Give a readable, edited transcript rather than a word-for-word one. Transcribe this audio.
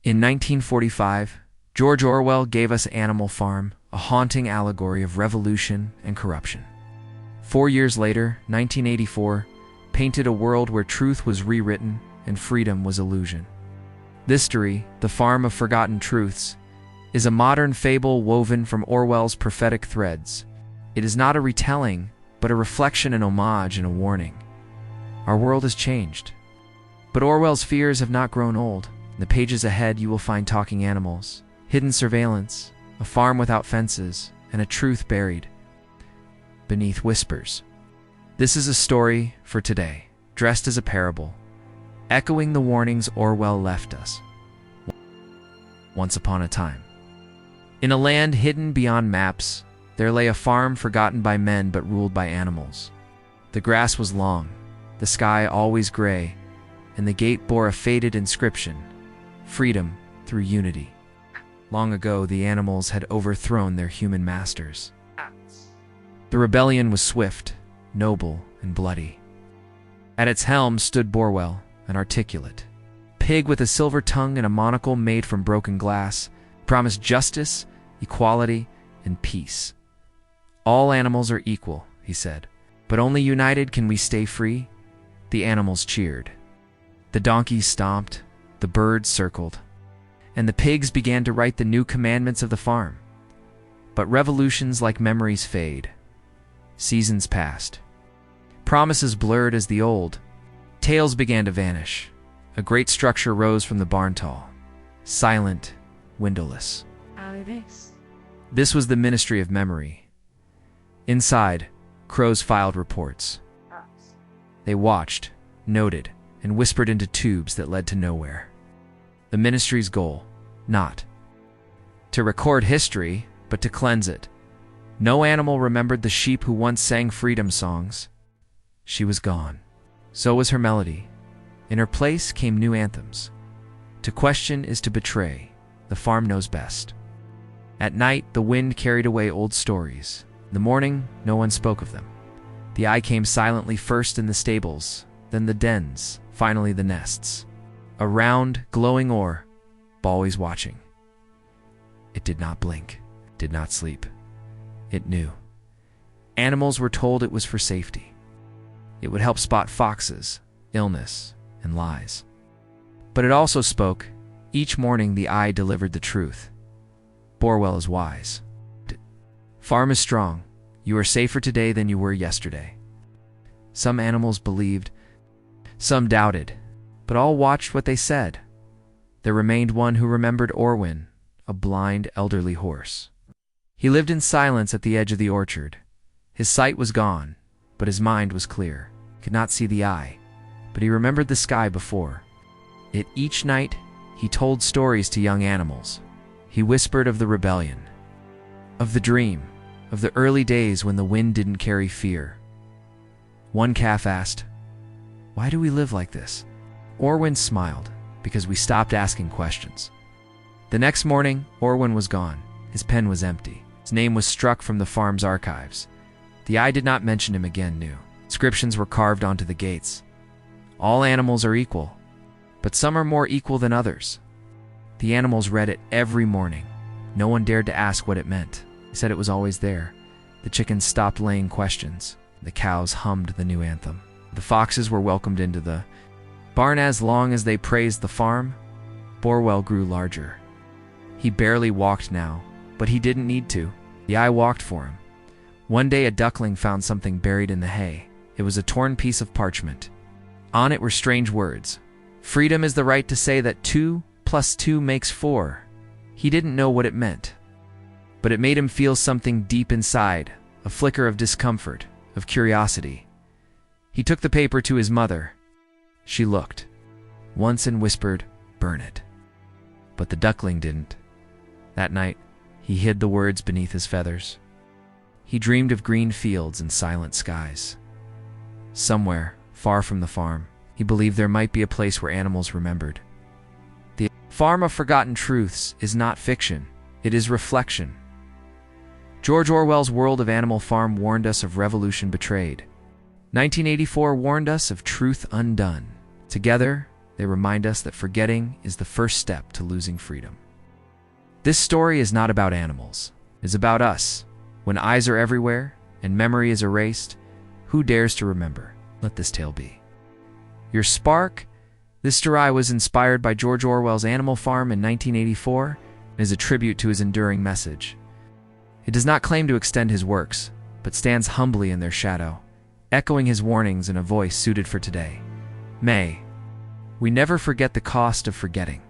In 1945, George Orwell gave us Animal Farm, a haunting allegory of revolution and corruption. 4 years later, 1984, painted a world where truth was rewritten and freedom was illusion. This story, The Farm of Forgotten Truths, is a modern fable woven from Orwell's prophetic threads. It is not a retelling, but a reflection, an homage, and a warning. Our world has changed, but Orwell's fears have not grown old. In the pages ahead, you will find talking animals, hidden surveillance, a farm without fences, and a truth buried beneath whispers. This is a story for today, dressed as a parable, echoing the warnings Orwell left us. Once upon a time, in a land hidden beyond maps, there lay a farm forgotten by men but ruled by animals. The grass was long, the sky always gray, and the gate bore a faded inscription, "Freedom through unity." Long ago, the animals had overthrown their human masters. The rebellion was swift, noble, and bloody. At its helm stood Orwell, an articulate pig with a silver tongue and a monocle made from broken glass, promised justice, equality, and peace. "All animals are equal," he said, "but only united can we stay free." The animals cheered. The donkeys stomped, the birds circled, and the pigs began to write the new commandments of the farm. But revolutions like memories fade. Seasons passed. Promises blurred as the old. Tales began to vanish. A great structure rose from the barn tall, silent, windowless. This was the Ministry of Memory. Inside, crows filed reports. They watched, noted, and whispered into tubes that led to nowhere. The ministry's goal, not to record history, but to cleanse it. No animal remembered the sheep who once sang freedom songs. She was gone. So was her melody. In her place came new anthems. To question is to betray. The farm knows best. At night, the wind carried away old stories. In the morning, no one spoke of them. The eye came silently, first in the stables, then the dens, finally the nests. A round, glowing orb, always watching. It did not blink, did not sleep. It knew. Animals were told it was for safety. It would help spot foxes, illness, and lies. But it also spoke. Each morning the eye delivered the truth. Orwell is wise. Farm is strong. You are safer today than you were yesterday. Some animals believed, some doubted, but all watched what they said. There remained one who remembered Orwin, a blind, elderly horse. He lived in silence at the edge of the orchard. His sight was gone, but his mind was clear. He could not see the eye, but he remembered the sky before it. Each night, he told stories to young animals. He whispered of the rebellion, of the dream, of the early days when the wind didn't carry fear. One calf asked, "Why do we live like this?" Orwin smiled, "Because we stopped asking questions." The next morning, Orwin was gone. His pen was empty. His name was struck from the farm's archives. The eye did not mention him again. New inscriptions were carved onto the gates. All animals are equal, but some are more equal than others. The animals read it every morning. No one dared to ask what it meant. They said it was always there. The chickens stopped laying questions. The cows hummed the new anthem. The foxes were welcomed into the barn. As long as they praised the farm, Orwell grew larger. He barely walked now, but he didn't need to. The eye walked for him. One day a duckling found something buried in the hay. It was a torn piece of parchment. On it were strange words. "Freedom is the right to say that 2 + 2 makes 4. He didn't know what it meant, but it made him feel something deep inside, a flicker of discomfort, of curiosity. He took the paper to his mother. She looked once and whispered, "Burn it." But the duckling didn't. That night, he hid the words beneath his feathers. He dreamed of green fields and silent skies. Somewhere, far from the farm, he believed there might be a place where animals remembered. The Farm of Forgotten Truths is not fiction, it is reflection. George Orwell's world of Animal Farm warned us of revolution betrayed. 1984 warned us of truth undone. Together, They remind us that forgetting is the first step to losing freedom. This story is not about animals. It's about us. When eyes are everywhere and memory is erased, who dares to remember? Let this tale be. Your spark? This story was inspired by George Orwell's Animal Farm in 1984 and is a tribute to his enduring message. It does not claim to extend his works, but stands humbly in their shadow, echoing his warnings in a voice suited for today. May we never forget the cost of forgetting.